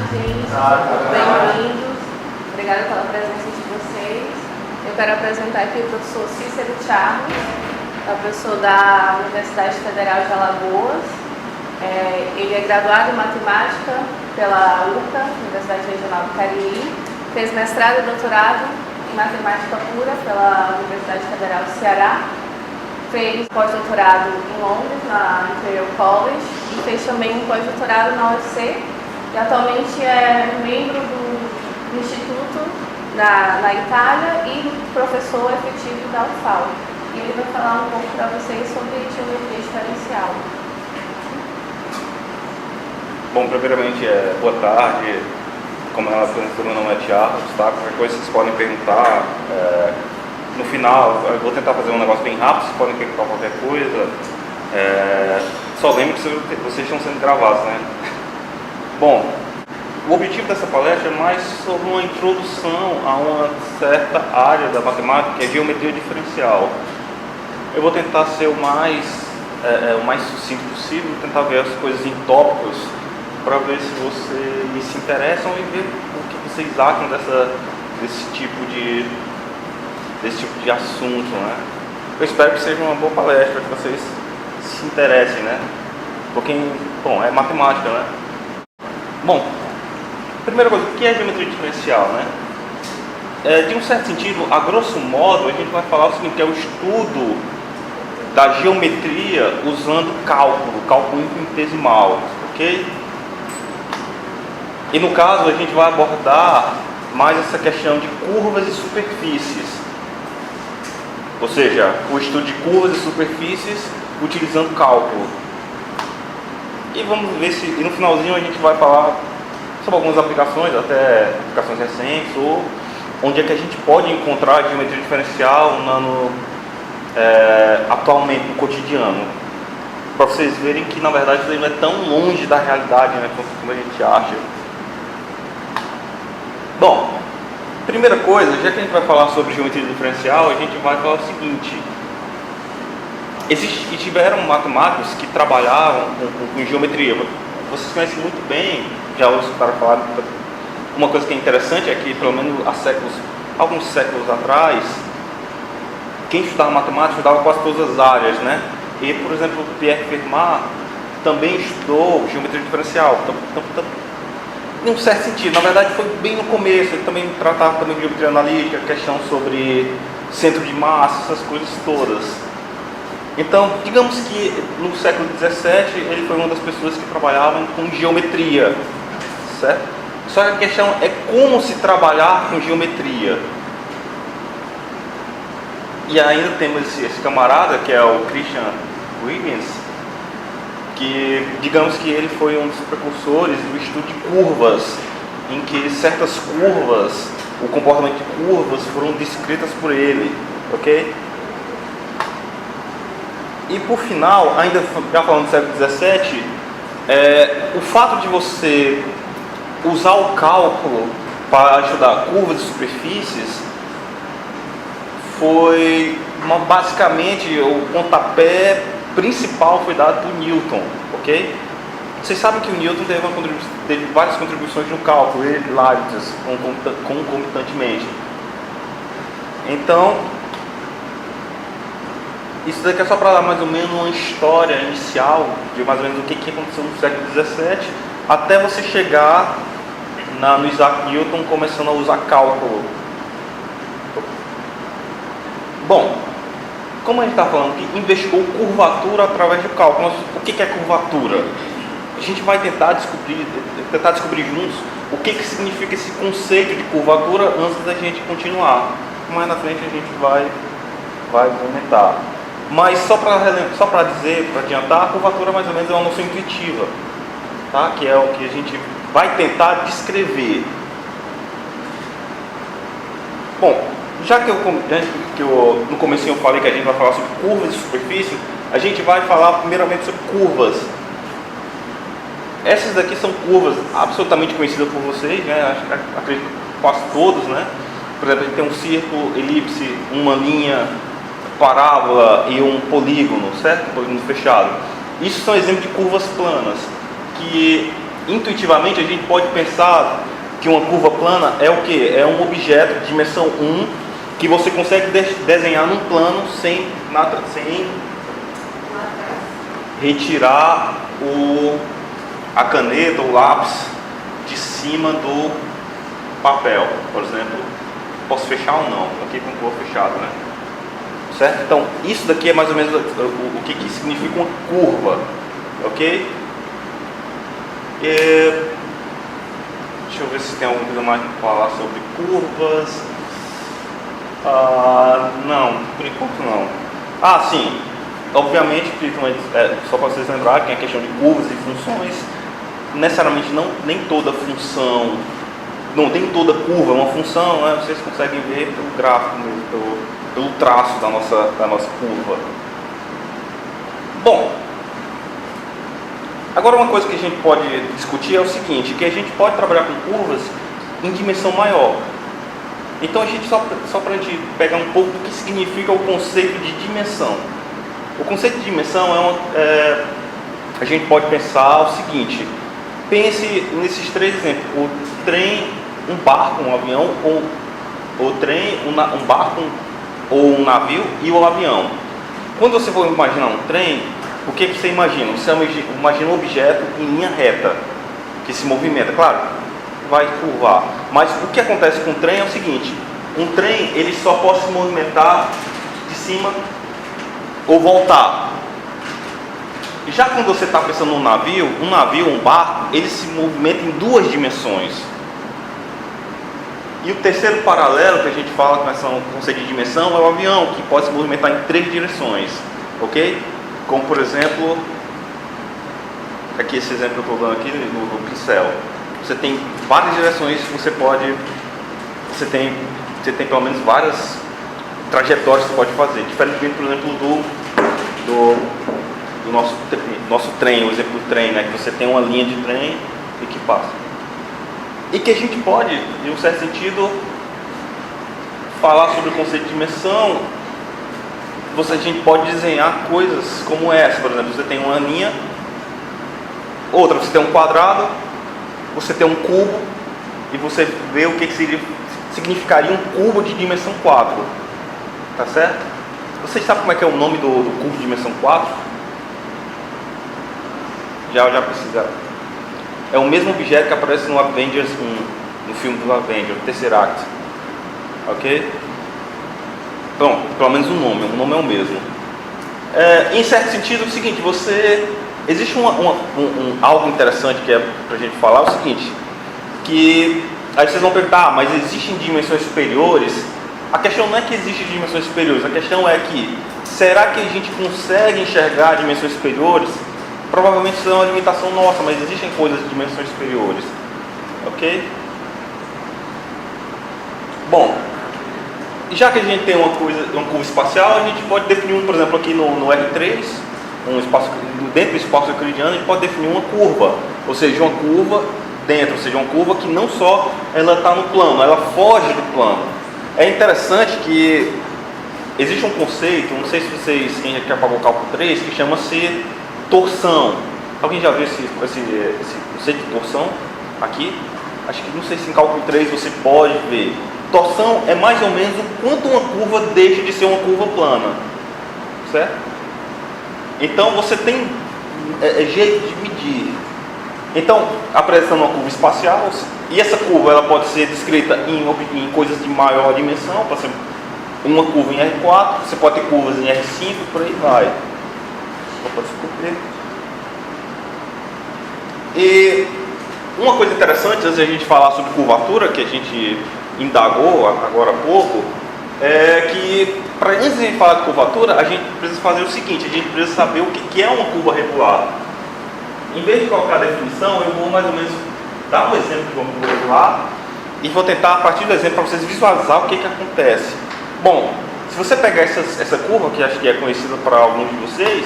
gente. Bem-vindos. Obrigada pela presença de vocês. Eu quero apresentar aqui o professor Cícero Charles, é o professor da Universidade Federal de Alagoas. Ele é graduado em Matemática pela URCA, Universidade Regional do Cariri. Fez mestrado e doutorado em Matemática Pura pela Universidade Federal do Ceará. Fez pós-doutorado em Londres, na Imperial College, e fez também um pós-doutorado na UFC. E atualmente é membro do Instituto na Itália e professor efetivo da UFAL. E ele vai falar um pouco para vocês sobre geometria diferencial. Bom, primeiramente, boa tarde. Como ela apresentou, meu nome é Thiago, tá? Qualquer coisa vocês podem perguntar. No final, eu vou tentar fazer um negócio bem rápido, vocês podem perguntar qualquer coisa. Só lembre que vocês estão sendo gravados, né? Bom, o objetivo dessa palestra é mais sobre uma introdução a uma certa área da matemática, que é geometria diferencial. Eu vou tentar ser o mais sucinto possível, tentar ver as coisas em tópicos, para ver se vocês se interessam e ver o que vocês acham desse tipo de assunto, né? Eu espero que seja uma boa palestra, que vocês se interessem, né? Porque, bom, é matemática, né? Bom, primeira coisa, o que é geometria diferencial, né? De um certo sentido, a grosso modo, a gente vai falar o seguinte, que é o estudo da geometria usando cálculo infinitesimal, ok? E no caso, a gente vai abordar mais essa questão de curvas e superfícies. Ou seja, o estudo de curvas e superfícies utilizando cálculo. E vamos ver se no finalzinho a gente vai falar sobre algumas aplicações, até aplicações recentes, ou onde é que a gente pode encontrar a geometria diferencial atualmente no cotidiano. Para vocês verem que na verdade isso não é tão longe da realidade, né, como a gente acha. Bom, primeira coisa, já que a gente vai falar sobre geometria diferencial, a gente vai falar o seguinte: tiveram matemáticos que trabalhavam com geometria. Vocês conhecem muito bem, já escutaram falar. Uma coisa que é interessante é que, pelo menos alguns séculos atrás, quem estudava matemática estudava quase todas as áreas, né? E, por exemplo, Pierre Fermat também estudou geometria diferencial. Em um certo sentido, na verdade foi bem no começo, ele também tratava de geometria analítica, questão sobre centro de massa, essas coisas todas. Então, digamos que no século XVII ele foi uma das pessoas que trabalhavam com geometria, certo? Só que a questão é como se trabalhar com geometria. E ainda temos esse camarada, que é o Christian Huygens, que digamos que ele foi um dos precursores do estudo de curvas, em que certas curvas, o comportamento de curvas foram descritas por ele, ok? E por final, ainda já falando do século XVII, o fato de você usar o cálculo para estudar curvas e superfícies foi basicamente o pontapé principal foi dado por Newton, ok? Vocês sabem que o Newton teve várias contribuições no cálculo, ele e Leibniz concomitantemente. Então, isso daqui é só para dar mais ou menos uma história inicial de mais ou menos o que aconteceu no século XVII, até você chegar no Isaac Newton começando a usar cálculo. Bom, como a gente está falando que investigou curvatura através do cálculo, mas o que é curvatura? A gente vai tentar descobrir juntos o que significa esse conceito de curvatura antes da gente continuar. Mais na frente a gente vai comentar. Mas só para dizer, para adiantar, a curvatura mais ou menos é uma noção intuitiva, tá? Que é o que a gente vai tentar descrever. Bom, já que no comecinho eu falei que a gente vai falar sobre curvas de superfície, a gente vai falar primeiramente sobre curvas. Essas daqui são curvas absolutamente conhecidas por vocês, né? Acredito que quase todos, né? Por exemplo, a gente tem um círculo, elipse, uma linha, parábola e um polígono, certo? Polígono fechado. Isso são exemplos de curvas planas, que intuitivamente a gente pode pensar que uma curva plana é o quê? É um objeto de dimensão 1 que você consegue desenhar num plano sem retirar a caneta ou o lápis de cima do papel. Por exemplo, posso fechar ou não? Aqui com curva fechada, né? Certo? Então, isso daqui é mais ou menos o que significa uma curva, ok? Deixa eu ver se tem alguma coisa mais para falar sobre curvas. Não, por enquanto não. Sim. Obviamente, só para vocês lembrarem, tem a questão de curvas e funções. Necessariamente nem toda função, não tem toda curva uma função, né? Vocês conseguem ver pelo gráfico mesmo, pelo traço da nossa curva. Bom, agora uma coisa que a gente pode discutir é o seguinte, que a gente pode trabalhar com curvas em dimensão maior. Então a gente só para a gente pegar um pouco do que significa o conceito de dimensão. O conceito de dimensão a gente pode pensar o seguinte: pense nesses três exemplos: o trem, um barco, um avião, ou o trem, um barco ou um navio e o avião. Quando você for imaginar um trem, o que você imagina? Você imagina um objeto em linha reta que se movimenta, claro, vai curvar. Mas o que acontece com o trem é o seguinte: um trem ele só pode se movimentar de cima ou voltar. E já quando você está pensando num navio, um barco, ele se movimenta em duas dimensões. E o terceiro paralelo que a gente fala com esse conceito de dimensão é o avião, que pode se movimentar em três direções, ok? Como por exemplo, aqui esse exemplo que eu estou dando aqui no pincel. Você tem várias direções que você tem pelo menos várias trajetórias que você pode fazer, diferentemente, por exemplo, do nosso trem, o exemplo do trem, né? Que você tem uma linha de trem e que passa. E que a gente pode, em um certo sentido, falar sobre o conceito de dimensão. A gente pode desenhar coisas como essa, por exemplo, você tem uma linha, outra você tem um quadrado, você tem um cubo, e você vê o que significaria um cubo de dimensão 4. Tá certo? Vocês sabem como é que é o nome do cubo de dimensão 4? Já precisaram. É o mesmo objeto que aparece no Avengers 1, no filme do Avengers, o Tesseract. Ok? Pronto, pelo menos o nome é o mesmo. Em certo sentido, é o seguinte: existe algo interessante que é pra gente falar, é o seguinte, que aí vocês vão perguntar, mas existem dimensões superiores? A questão não é que existem dimensões superiores, a questão é que, será que a gente consegue enxergar dimensões superiores? Provavelmente isso é uma limitação nossa, mas existem coisas de dimensões superiores, ok? Bom, já que a gente tem uma curva espacial, a gente pode definir, por exemplo, aqui no R3, dentro do espaço euclidiano, a gente pode definir uma curva, ou seja, uma curva dentro, ou seja, uma curva que não só ela está no plano, ela foge do plano. É interessante que existe um conceito, não sei se quem já apagou o cálculo 3, que chama-se torção. Alguém já viu esse conceito de torção aqui? Acho que não sei se em cálculo 3 você pode ver. Torção é mais ou menos o quanto uma curva deixa de ser uma curva plana, certo? Então você tem jeito de medir. Então, apresentando uma curva espacial, e essa curva ela pode ser descrita em coisas de maior dimensão, por exemplo, uma curva em R4, você pode ter curvas em R5 e por aí vai. E uma coisa interessante, antes de a gente falar sobre curvatura, que a gente indagou agora há pouco, é que antes de a gente falar de curvatura, a gente precisa fazer o seguinte: a gente precisa saber o que é uma curva regular. Em vez de colocar a definição, eu vou mais ou menos dar um exemplo de uma curva regular e vou tentar, a partir do exemplo, para vocês visualizar o que acontece. Bom, se você pegar essa curva, que acho que é conhecida para alguns de vocês,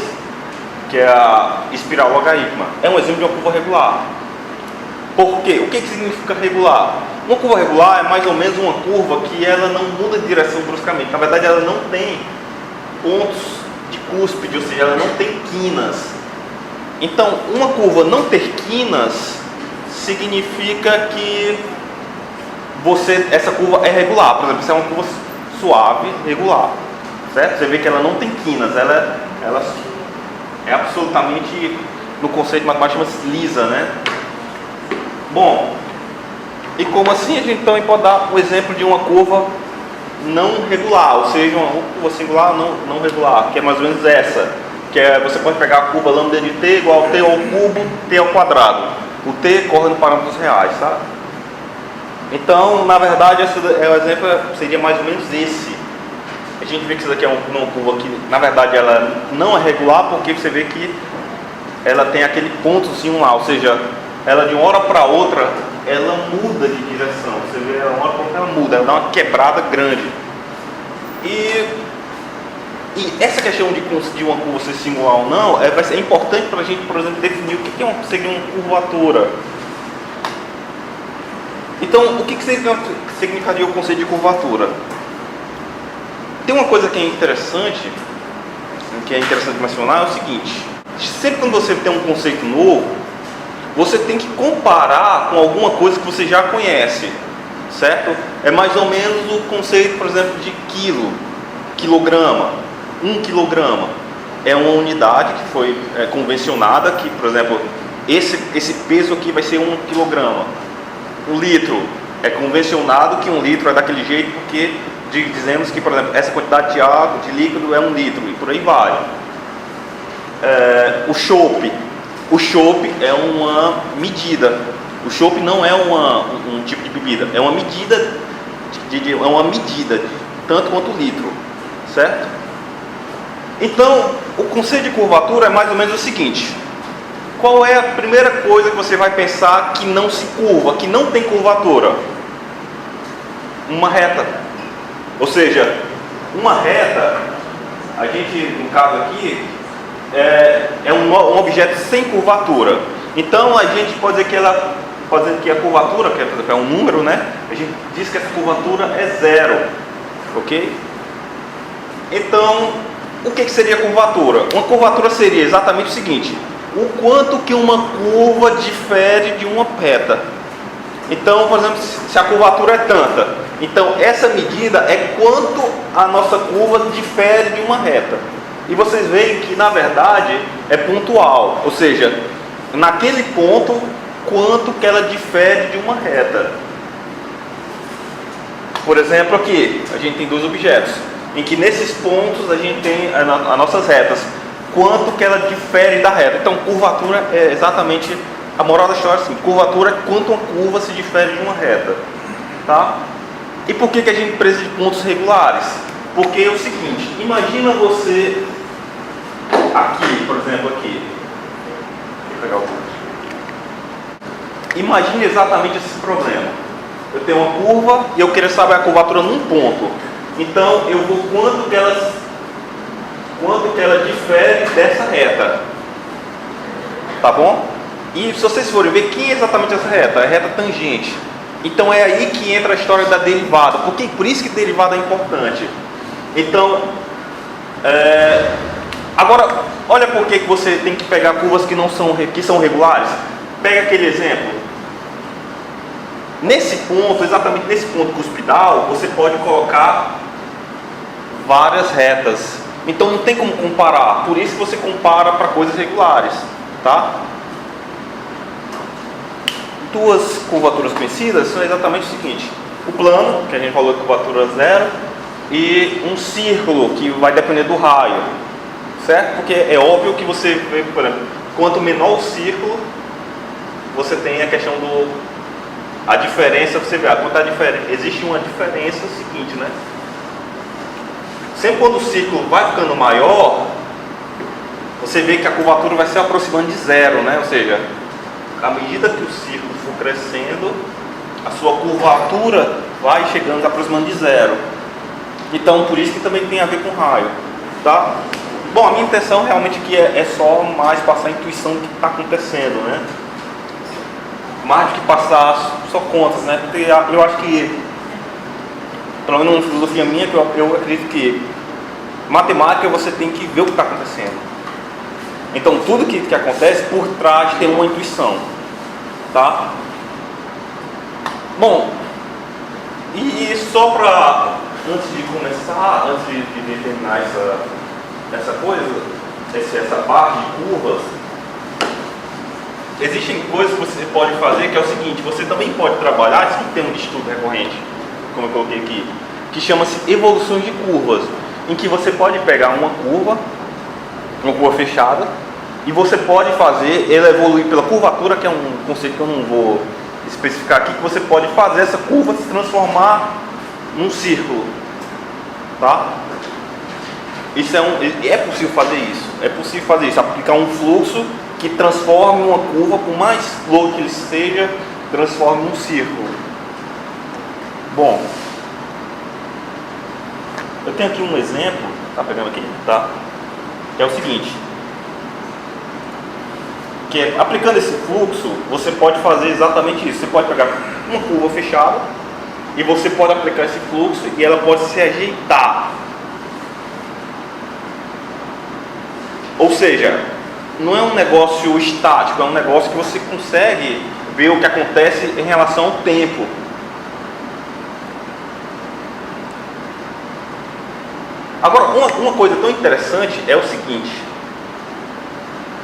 que é a espiral logarítmica, é um exemplo de uma curva regular. Por quê? O que significa regular? Uma curva regular é mais ou menos uma curva que ela não muda de direção bruscamente. Na verdade, ela não tem pontos de cúspide, ou seja, ela não tem quinas. Então, uma curva não ter quinas significa que essa curva é regular. Por exemplo, se é uma curva suave, regular, certo? Você vê que ela não tem quinas, ela é absolutamente, no conceito matemático, chama-se lisa, né? Bom, e como assim a gente também pode dar um exemplo de uma curva não regular, ou seja, uma curva singular não regular, que é mais ou menos essa, que é, você pode pegar a curva lambda de t igual a t ao cubo, t ao quadrado. O t corre no parâmetros reais, tá? Então, na verdade, o exemplo seria mais ou menos esse. A gente vê que isso daqui é uma curva que, na verdade, ela não é regular, porque você vê que ela tem aquele pontozinho lá, ou seja, ela de uma hora para outra, ela muda de direção. Você vê, de uma hora para outra ela muda, ela dá uma quebrada grande. E essa questão de conseguir uma curva ser singular ou não, vai ser importante para a gente, por exemplo, definir o que seria uma curvatura. Então, o que significaria o conceito de curvatura? Tem uma coisa que é interessante mencionar, é o seguinte: sempre quando você tem um conceito novo, você tem que comparar com alguma coisa que você já conhece, certo? É mais ou menos o conceito, por exemplo, de quilograma. 1 quilograma é uma unidade que foi convencionada, que, por exemplo, esse peso aqui vai ser 1 quilograma. O litro é convencionado que 1 litro é daquele jeito porque dizemos que, por exemplo, essa quantidade de água, de líquido é 1 litro e por aí vai. O chopp é uma medida. O chopp não é um tipo de bebida, é uma medida tanto quanto o litro, certo? Então, o conceito de curvatura é mais ou menos o seguinte: qual é a primeira coisa que você vai pensar que não se curva, que não tem curvatura? Uma reta. Ou seja, uma reta, a gente, no caso aqui, é um objeto sem curvatura. Então, a gente pode dizer que a curvatura, que é um número, né? A gente diz que essa curvatura é zero, ok? Então, o que seria curvatura? Uma curvatura seria exatamente o seguinte: o quanto que uma curva difere de uma reta. Então, por exemplo, se a curvatura é tanta, então essa medida é quanto a nossa curva difere de uma reta. E vocês veem que, na verdade, é pontual, ou seja, naquele ponto, quanto que ela difere de uma reta. Por exemplo, aqui, a gente tem dois objetos, em que nesses pontos a gente tem as nossas retas, quanto que ela difere da reta. Então, curvatura é exatamente, a moral da história é assim: curvatura é quanto uma curva se difere de uma reta, tá? E por que a gente precisa de pontos regulares? Porque é o seguinte: imagina você aqui, por exemplo, aqui. Deixa eu pegar o ponto. Imagine exatamente esse problema. Eu tenho uma curva e eu quero saber a curvatura num ponto. Então, eu vou quanto que ela difere dessa reta. Tá bom? E se vocês forem ver, quem é exatamente essa reta? É a reta tangente. Então é aí que entra a história da derivada. Por isso que derivada é importante. Então, agora, olha por que você tem que pegar curvas que são regulares. Pega aquele exemplo. Nesse ponto, exatamente nesse ponto cuspidal, você pode colocar várias retas. Então não tem como comparar. Por isso você compara para coisas regulares, tá? Duas curvaturas conhecidas são exatamente o seguinte: o plano, que a gente falou de curvatura zero, e um círculo, que vai depender do raio, certo? Porque é óbvio que você vê, por exemplo, quanto menor o círculo, você tem a questão a diferença, você vê, existe uma diferença, é o seguinte, né? Sempre quando o círculo vai ficando maior, você vê que a curvatura vai se aproximando de zero, né? Ou seja, à medida que o círculo for crescendo, a sua curvatura vai chegando, se aproximando de zero. Então, por isso que também tem a ver com raio, tá? Bom, a minha intenção realmente aqui é só mais passar a intuição do que está acontecendo, né? Mais do que passar só contas, né? Porque eu acho que, pelo menos uma filosofia minha, que eu acredito que matemática você tem que ver o que está acontecendo. Então tudo que acontece por trás tem uma intuição, tá? Bom, e só para, antes de começar, antes de terminar essa coisa, essa parte de curvas, existem coisas que você pode fazer, que é o seguinte: você também pode trabalhar, isso tem um estudo recorrente, como eu coloquei aqui, que chama-se evoluções de curvas, em que você pode pegar uma curva fechada, e você pode fazer ela evoluir pela curvatura, que é um conceito que eu não vou especificar aqui, que você pode fazer essa curva se transformar num círculo, tá? Isso é possível fazer isso. É possível fazer isso, aplicar um fluxo que transforme uma curva, por mais louco que ele seja, transforme num círculo. Bom, eu tenho aqui um exemplo, tá pegando aqui, tá? Que é o seguinte, que é, aplicando esse fluxo, você pode fazer exatamente isso. Você pode pegar uma curva fechada e você pode aplicar esse fluxo e ela pode se ajeitar. Ou seja, não é um negócio estático, é um negócio que você consegue ver o que acontece em relação ao tempo. Agora, uma coisa tão interessante é o seguinte: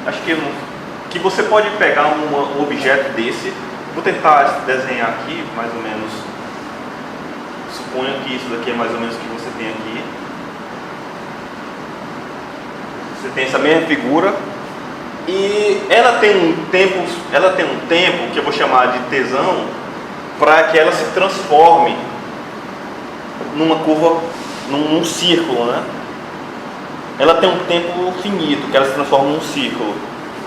acho que você pode pegar um objeto desse. Vou tentar desenhar aqui, mais ou menos. Suponho que isso daqui é mais ou menos o que você tem aqui. Você tem essa mesma figura e ela tem um tempo que eu vou chamar de tesão, para que ela se transforme numa curva, num círculo, né? Ela tem um tempo finito que ela se transforma num círculo.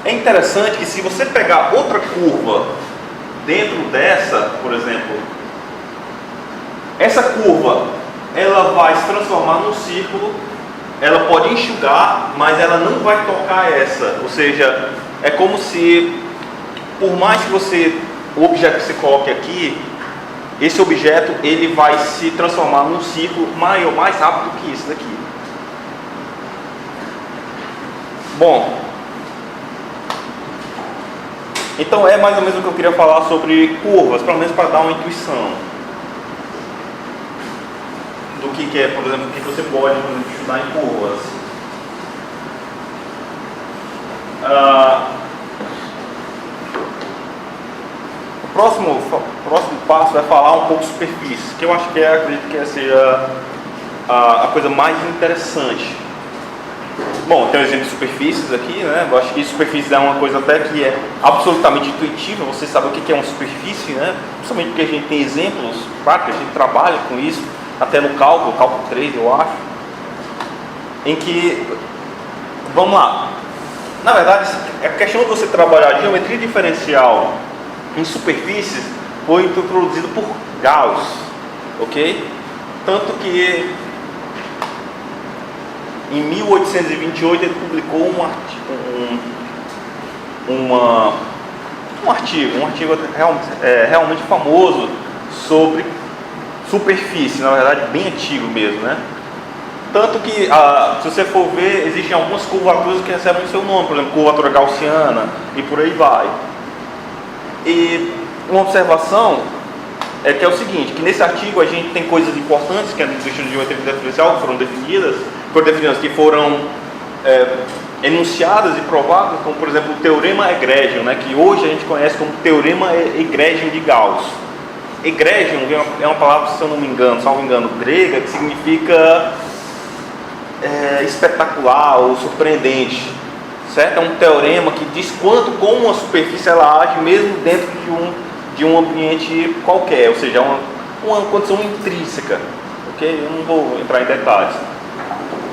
É interessante que, se você pegar outra curva dentro dessa, por exemplo, essa curva ela vai se transformar num círculo. Ela pode enxugar, mas ela não vai tocar essa. Ou seja, é como se, por mais que o objeto que você coloque aqui, esse objeto ele vai se transformar num círculo maior, mais rápido que isso daqui. Bom, então é mais ou menos o que eu queria falar sobre curvas, pelo menos para dar uma intuição do que é, por exemplo, o que você pode estudar em curvas. O próximo passo é falar um pouco de superfície, que eu acho que acredito que seja a coisa mais interessante. Bom, tem um exemplo de superfícies aqui, né? Eu acho que superfície é uma coisa até que é absolutamente intuitiva. Você sabe o que é uma superfície, né? Principalmente porque a gente tem exemplos práticos, a gente trabalha com isso, até no cálculo 3, eu acho, em que, vamos lá, na verdade, a questão de você trabalhar geometria diferencial em superfícies foi introduzido por Gauss, ok? Tanto que em 1828 ele publicou um artigo realmente famoso sobre superfície, na verdade bem antigo mesmo, né? Tanto que, se você for ver, existem algumas curvaturas que recebem o seu nome, por exemplo, curvatura gaussiana e por aí vai. E uma observação é que é o seguinte, que nesse artigo a gente tem coisas importantes que é do estudo de geometria diferencial, que foram definidas, que foram enunciadas e provadas, como por exemplo o teorema egregium, né, que hoje a gente conhece como teorema egregium de Gauss. Egregium é uma palavra, se eu não me engano, grega, que significa espetacular ou surpreendente, certo? É um teorema que diz como uma superfície ela age mesmo dentro de um ambiente qualquer, ou seja, uma condição intrínseca, ok? Eu não vou entrar em detalhes.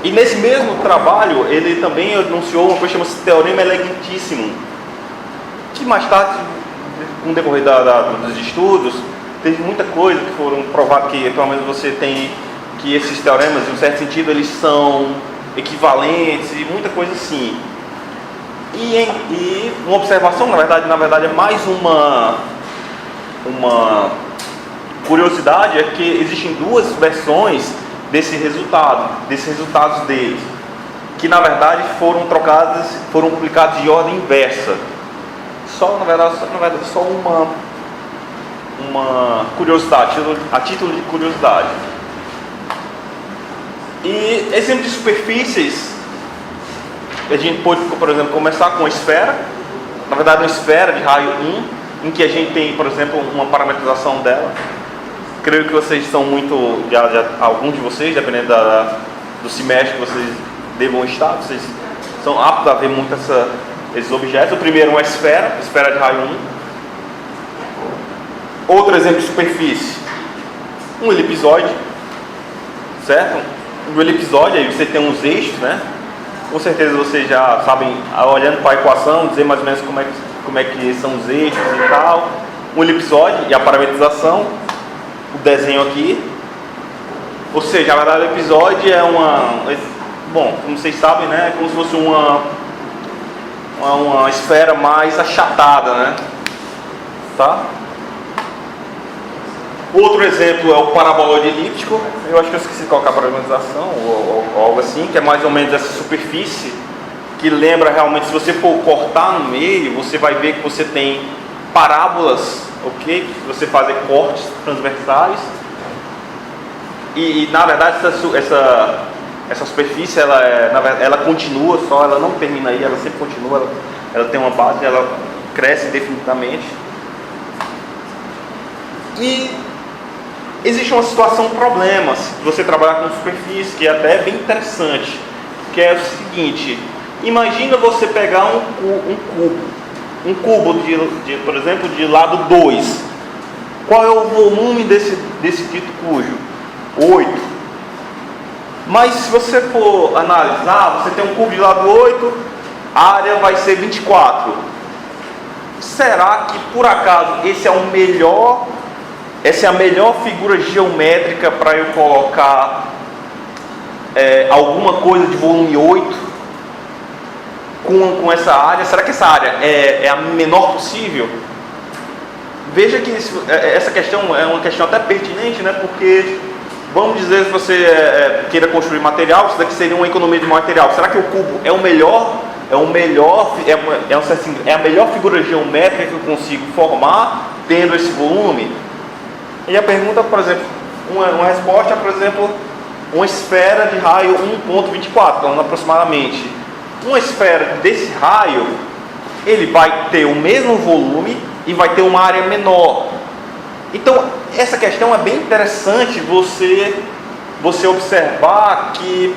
E nesse mesmo trabalho ele também enunciou uma coisa chamada teorema elegantíssimo, que mais tarde, com o decorrer dos estudos, teve muita coisa que foram provadas, que pelo menos você tem que esses teoremas, em um certo sentido, eles são equivalentes e muita coisa assim. E uma observação, na verdade é mais uma curiosidade, é que existem duas versões desses resultados deles, que na verdade foram publicados de ordem inversa. Na verdade só uma curiosidade, a título de curiosidade. E exemplo de superfícies, a gente pode, por exemplo, começar com uma esfera, na verdade uma esfera de raio 1, em que a gente tem, por exemplo, uma parametrização dela. Creio que vocês são muito, alguns de vocês, dependendo do semestre que vocês devam estar, vocês são aptos a ver muito esses objetos. O primeiro é uma esfera de raio 1. Outro exemplo de superfície, um elipsoide, certo? No elipsoide aí você tem uns eixos, né? Com certeza vocês já sabem, olhando para a equação, dizer mais ou menos como é que são os eixos e tal. Um elipsoide e a parametrização, o desenho aqui. Ou seja, na verdade o elipsoide é bom, como vocês sabem, né? É como se fosse uma esfera mais achatada, né? Tá? Outro exemplo é o paraboloide elíptico. Eu acho que eu esqueci de colocar a parametrização ou algo assim, que é mais ou menos essa superfície que lembra realmente, se você for cortar no meio, você vai ver que você tem parábolas, ok? Você fazer cortes transversais e na verdade essa superfície ela continua, só ela não termina aí, ela sempre continua, ela tem uma base, ela cresce indefinidamente. E existe uma situação problema se você trabalhar com superfície, que é até bem interessante, que é o seguinte: imagina você pegar um cubo por exemplo, de lado 2. Qual é o volume desse dito cujo? 8. Mas se você for analisar, você tem um cubo de lado 8, a área vai ser 24. Será que por acaso essa é a melhor figura geométrica para eu colocar alguma coisa de volume 8 com essa área? Será que essa área é a menor possível? Veja que essa questão é uma questão até pertinente, né? Porque, vamos dizer, se você queira construir material, isso daqui seria uma economia de material. Será que o cubo é a melhor figura geométrica que eu consigo formar tendo esse volume? E a pergunta, por exemplo, uma resposta é, por exemplo, uma esfera de raio 1.24, então aproximadamente. Uma esfera desse raio, ele vai ter o mesmo volume e vai ter uma área menor. Então, essa questão é bem interessante você observar que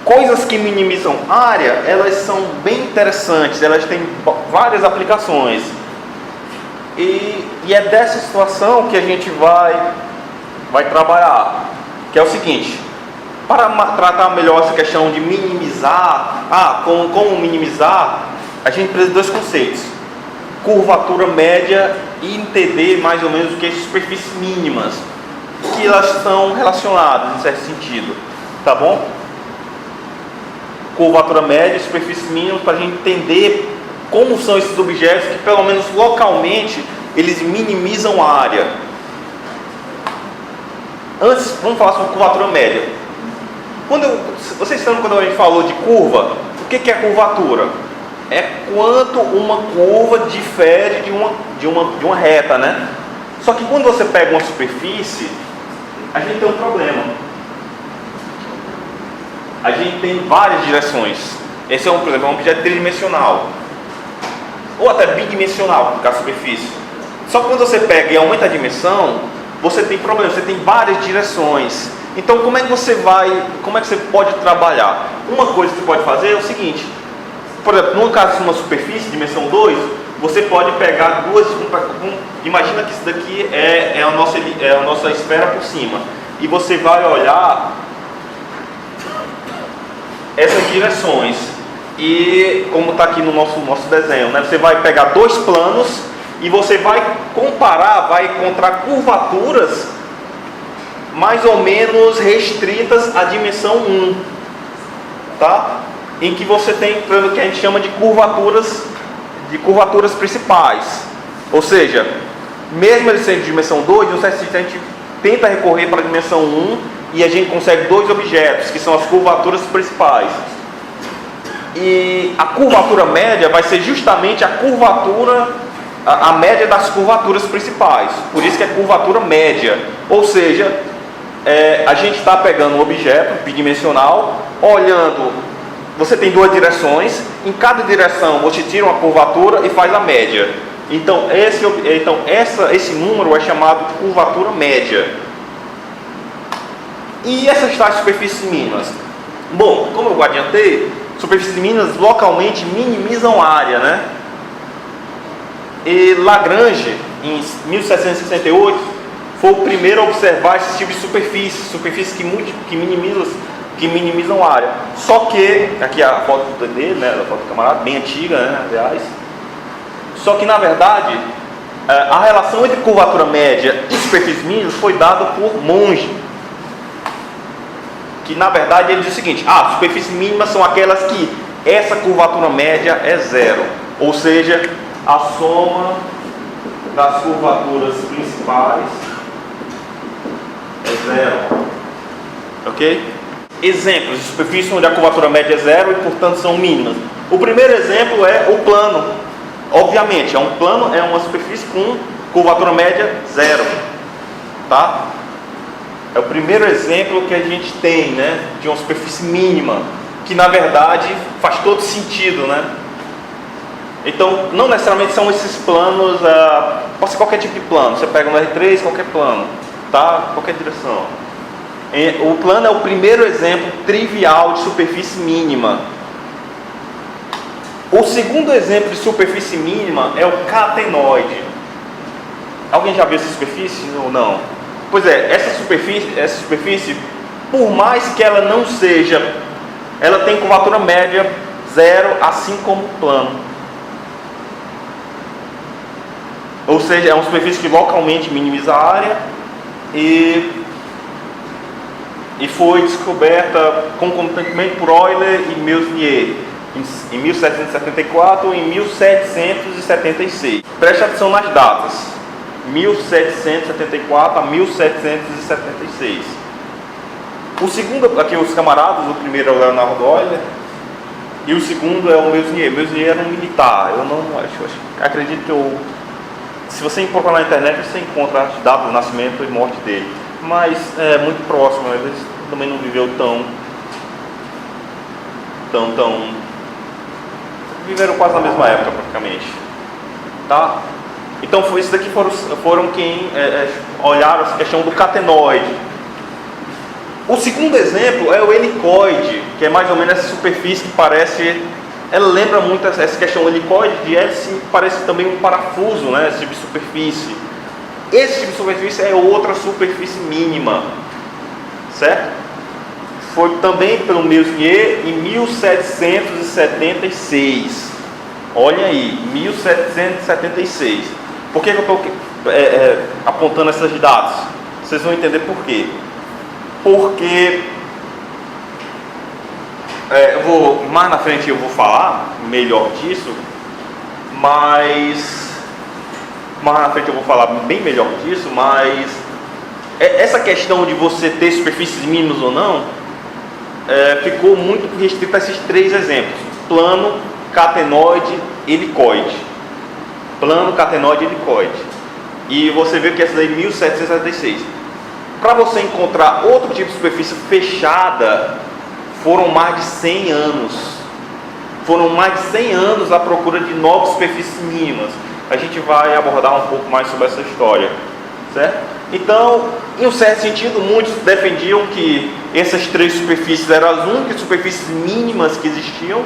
coisas que minimizam área, elas são bem interessantes, elas têm várias aplicações. E é dessa situação que a gente vai trabalhar, que é o seguinte: para tratar melhor essa questão de minimizar, como minimizar, a gente precisa de dois conceitos: curvatura média e entender mais ou menos o que é superfícies mínimas, que elas estão relacionadas em certo sentido, tá bom? Curvatura média e superfícies mínimas, para a gente entender como são esses objetos que, pelo menos localmente, eles minimizam a área. Antes, vamos falar sobre curvatura média. Vocês sabem quando a gente falou de curva, o que é curvatura? É quanto uma curva difere de uma reta, né? Só que quando você pega uma superfície, a gente tem um problema. A gente tem várias direções. Esse é por exemplo, um objeto tridimensional, ou até bidimensional, no caso da superfície. Só que quando você pega e aumenta a dimensão, você tem problema, você tem várias direções. Então como é que você pode trabalhar? Uma coisa que você pode fazer é o seguinte: por exemplo, no caso de uma superfície, dimensão 2, você pode pegar duas. Imagina que isso daqui é a nossa esfera por cima. E você vai olhar essas direções. E como está aqui no nosso desenho, né? Você vai pegar dois planos e você vai comparar, vai encontrar curvaturas mais ou menos restritas à dimensão 1, tá? Em que você tem o que a gente chama de curvaturas principais. Ou seja, mesmo ele sendo de dimensão 2, no certo sentido, a gente tenta recorrer para a dimensão 1 e a gente consegue dois objetos, que são as curvaturas principais. E a curvatura média vai ser justamente a curvatura a média das curvaturas principais. Por isso que é curvatura média. Ou seja, a gente está pegando um objeto bidimensional, olhando, você tem duas direções, em cada direção você tira uma curvatura e faz a média. Então esse número é chamado de curvatura média. E essas tais superfícies mínimas? Bom, como eu adiantei, superfícies mínimas localmente minimizam a área, né? E Lagrange, em 1768, foi o primeiro a observar esse tipo de superfícies que minimizam a área. Só que, aqui a foto dele, né, a foto do camarada, bem antiga, né, aliás. Só que, na verdade, a relação entre curvatura média e superfícies mínimas foi dada por Monge. Que, na verdade, ele diz o seguinte: superfícies mínimas são aquelas que essa curvatura média é zero. Ou seja, a soma das curvaturas principais é zero. Ok? Exemplos de superfícies onde a curvatura média é zero e, portanto, são mínimas. O primeiro exemplo é o plano. Obviamente, um plano é uma superfície com curvatura média zero. Tá? É o primeiro exemplo que a gente tem, né, de uma superfície mínima, que na verdade faz todo sentido, né? Então, não necessariamente são esses planos, pode ser qualquer tipo de plano. Você pega um R3, qualquer plano, tá? Qualquer direção. O plano é o primeiro exemplo trivial de superfície mínima. O segundo exemplo de superfície mínima é o catenoide. Alguém já viu essa superfície ou não? Pois é, essa superfície, por mais que ela não seja, ela tem curvatura média zero, assim como o plano. Ou seja, é uma superfície que localmente minimiza a área e foi descoberta concomitantemente por Euler e Meusnier em 1774 e em 1776. Preste atenção nas datas: 1774 a 1776. O segundo, aqui os camaradas, o primeiro é o Leonardo Euler e o segundo é o Meusnier. Meusnier era um militar. Eu não acredito que se você procurar na internet, você encontra as datas de nascimento e morte dele. Mas é muito próximo, ele também não viveu tão. Viveram quase na mesma época, praticamente. Tá? Então, esses daqui foram quem olharam essa questão do catenoide. O segundo exemplo é o helicoide, que é mais ou menos essa superfície que parece. Ela lembra muito essa questão helicoide de hélice, parece também um parafuso, né? Esse tipo de superfície. Esse tipo de superfície é outra superfície mínima, certo? Foi também pelo Meusnier em 1776. Olha aí, 1776. Por que eu estou apontando essas datas? Vocês vão entender por quê. Porque mais na frente eu vou falar melhor disso, mas mais na frente eu vou falar bem melhor disso, mas essa questão de você ter superfícies mínimas ou não ficou muito restrita a esses três exemplos: plano, catenoide, helicoide. Plano, catenoide e helicoide. E você vê que essa daí é 1776. Para você encontrar outro tipo de superfície fechada, foram mais de 100 anos. Foram mais de 100 anos à procura de novas superfícies mínimas. A gente vai abordar um pouco mais sobre essa história, certo? Então, em um certo sentido, muitos defendiam que essas três superfícies eram as únicas superfícies mínimas que existiam,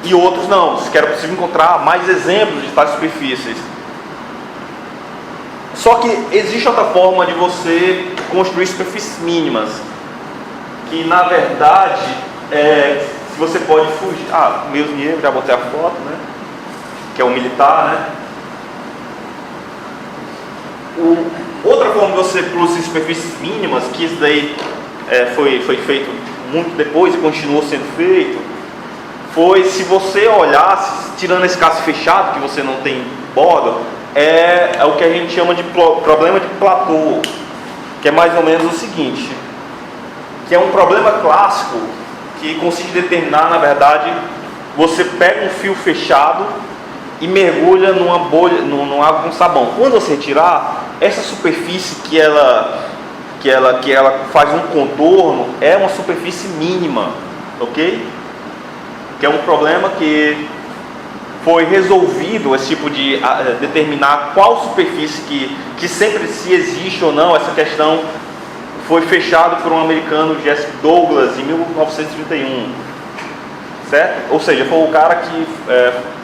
e outros não, que era possível encontrar mais exemplos de tais superfícies. Só que existe outra forma de você construir superfícies mínimas, que na verdade, se você pode fugir. Meusnier, já botei a foto, né? Que é o militar, né? Outra forma de você produzir superfícies mínimas, que isso daí foi feito muito depois e continuou sendo feito, foi se você olhasse, tirando esse caso fechado, que você não tem borda, é o que a gente chama de problema de platô, que é mais ou menos o seguinte, que é um problema clássico, que consiste em determinar, na verdade, você pega um fio fechado e mergulha numa bolha, numa água com sabão. Quando você tirar, essa superfície que ela faz um contorno é uma superfície mínima, ok? Que é um problema que foi resolvido, esse tipo de determinar qual superfície que sempre se existe ou não. Essa questão foi fechado por um americano, Jesse Douglas, em 1931, certo? Ou seja, foi o cara que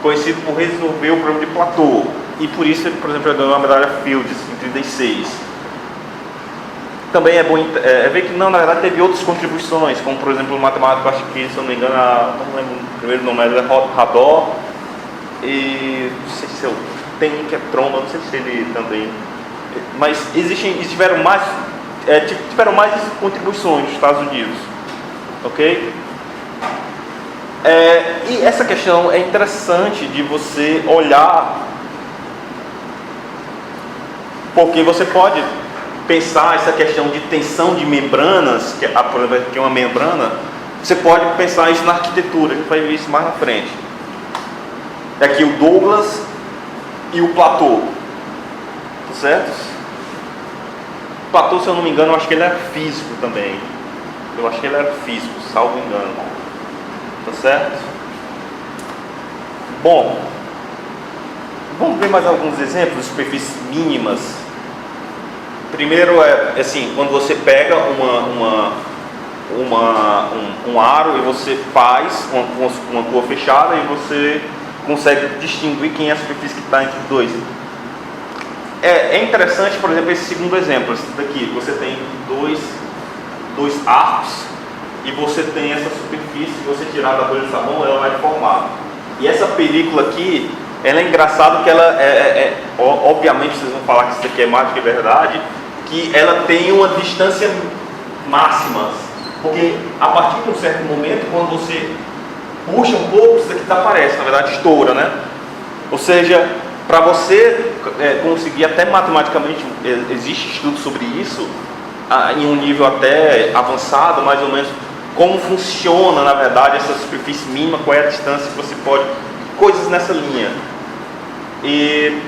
conhecido por resolver o problema de Platô, e por isso ele, por exemplo, ganhou a medalha Fields em 36. Também é bom ver que não, na verdade teve outras contribuições, como por exemplo o matemático, acho que, se eu não me engano, não lembro o primeiro nome, ele é Hador, e não sei se tem um que é Tromba, não sei se ele também, mas tiveram mais contribuições dos Estados Unidos, ok? E essa questão é interessante de você olhar, porque você pode pensar essa questão de tensão de membranas, por exemplo, aqui é uma membrana, você pode pensar isso na arquitetura, a gente vai ver isso mais na frente. Aqui o Douglas e o Platô, tá certo? Platô, se eu não me engano, eu acho que ele era físico também. Eu acho que ele era físico, salvo engano. Tá certo? Bom, vamos ver mais alguns exemplos de superfícies mínimas. Primeiro é assim, quando você pega um aro e você faz uma curva fechada e você consegue distinguir quem é a superfície que está entre os dois. É interessante, por exemplo, esse segundo exemplo, esse daqui. Você tem dois arcos e você tem essa superfície que você tirar da bolha de sabão, ela vai formar. E essa película aqui, ela é engraçada que ela obviamente vocês vão falar que isso aqui é mágica, é verdade, que ela tem uma distância máxima, porque a partir de um certo momento, quando você puxa um pouco, isso daqui desaparece, na verdade estoura, né? Ou seja, para você conseguir, até matematicamente, existe estudo sobre isso, em um nível até avançado, mais ou menos, como funciona, na verdade, essa superfície mínima, qual é a distância que você pode, coisas nessa linha. E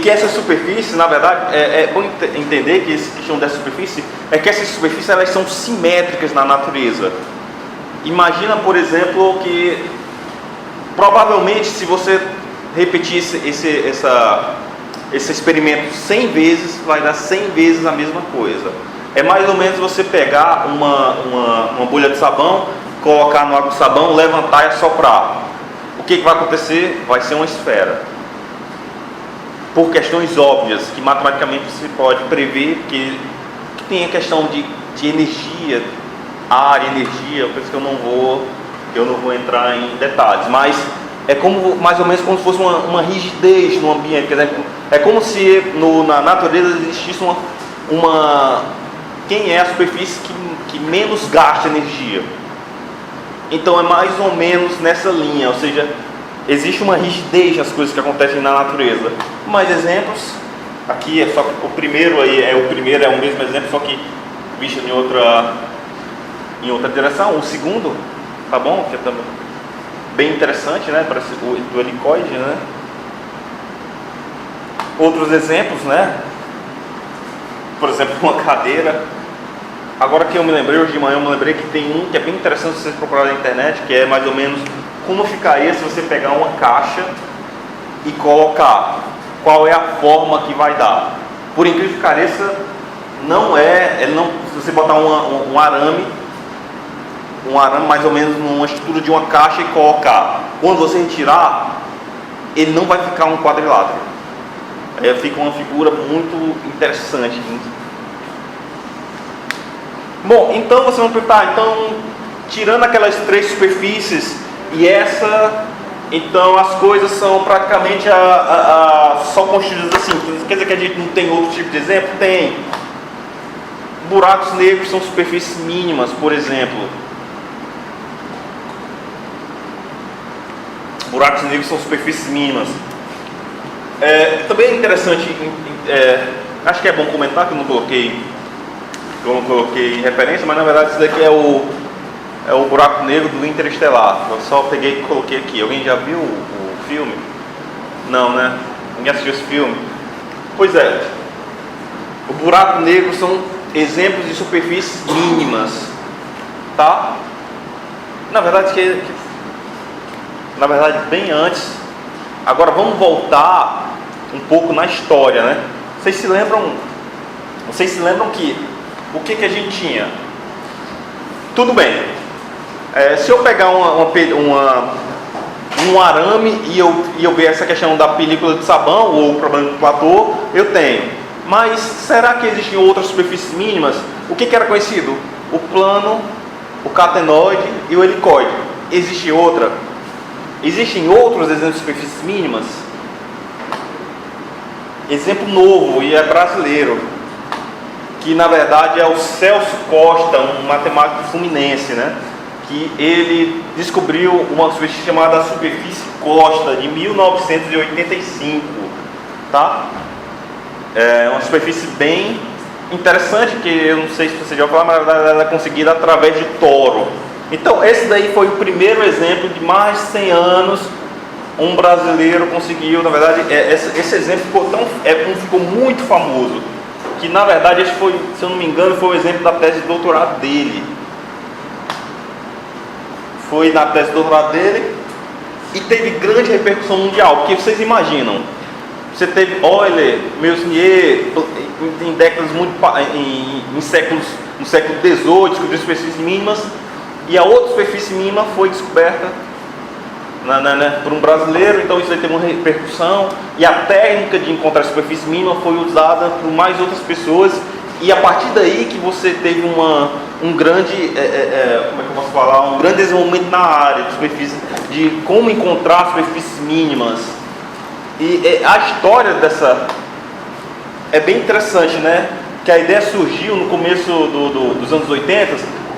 que essa superfície, na verdade, é bom entender que essa questão dessa superfície é que essas superfícies, elas são simétricas na natureza. Imagina, por exemplo, que provavelmente se você repetir esse experimento 100 vezes, vai dar 100 vezes a mesma coisa. É mais ou menos você pegar uma bolha de sabão, colocar no água de sabão, levantar e assoprar. O que vai acontecer? Vai ser uma esfera. Por questões óbvias, que matematicamente você pode prever, que tem a questão de energia, ar, energia, por isso que eu não vou entrar em detalhes, mas é como, mais ou menos como se fosse uma rigidez no ambiente, quer dizer, é como se na natureza existisse quem é a superfície que menos gasta energia. Então é mais ou menos nessa linha, ou seja, existe uma rigidez nas coisas que acontecem na natureza. Mais exemplos, aqui é só o primeiro aí é o mesmo exemplo, só que visto em outra direção. O segundo, tá bom? Que é também bem interessante, né? Parece do helicoide, né? Outros exemplos, né? Por exemplo, uma cadeira. Agora que eu me lembrei, hoje de manhã eu me lembrei que tem um que é bem interessante se vocês procurarem na internet, que é mais ou menos como ficaria se você pegar uma caixa e colocar. Qual é a forma que vai dar? Por incrível que pareça, se você botar um arame mais ou menos numa estrutura de uma caixa e colocar, quando você retirar, ele não vai ficar um quadrilátero. Fica uma figura muito interessante. Bom, então você vai perguntar, então, tirando aquelas três superfícies e essa, então as coisas são praticamente só construídas assim. Quer dizer que a gente não tem outro tipo de exemplo? Tem. Buracos negros são superfícies mínimas, por exemplo. Buracos negros são superfícies mínimas. Também é interessante, acho que é bom comentar que eu não coloquei referência, mas na verdade isso daqui é o buraco negro do Interestelar. Eu só peguei e coloquei aqui. Alguém já viu filme? Não, né? Ninguém assistiu esse filme? Pois é, o buraco negro são exemplos de superfícies mínimas, tá? Na verdade, bem antes. Agora vamos voltar um pouco na história, né? Vocês se lembram que o que a gente tinha? Tudo bem. Se eu pegar um arame e eu ver essa questão da película de sabão ou o problema do platô, eu tenho. Mas será que existiam outras superfícies mínimas? O que era conhecido? O plano, o catenoide e o helicoide. Existe outra? Existem outros exemplos de superfícies mínimas? Exemplo novo, e é brasileiro, que na verdade é o Celso Costa, um matemático fluminense, né? Que ele descobriu uma superfície chamada superfície Costa, de 1985, tá? É uma superfície bem interessante, que eu não sei se você já falou, mas na verdade ela é conseguida através de toro. Então esse daí foi o primeiro exemplo de mais de 100 anos um brasileiro conseguiu. Na verdade esse exemplo ficou muito famoso, que na verdade esse foi, se eu não me engano, foi o exemplo da tese de doutorado dele. Foi na tese de doutorado dele e teve grande repercussão mundial, porque vocês imaginam, você teve Euler, Meusnier, em décadas no século XVIII, descobriu superfícies mínimas, e a outra superfície mínima foi descoberta por um brasileiro. Então isso aí teve uma repercussão, e a técnica de encontrar a superfície mínima foi usada por mais outras pessoas, e a partir daí que você teve um grande, como é que eu posso falar, um grande desenvolvimento na área de superfície, de como encontrar superfícies mínimas. E a história dessa é bem interessante, né? Que a ideia surgiu no começo dos anos 80,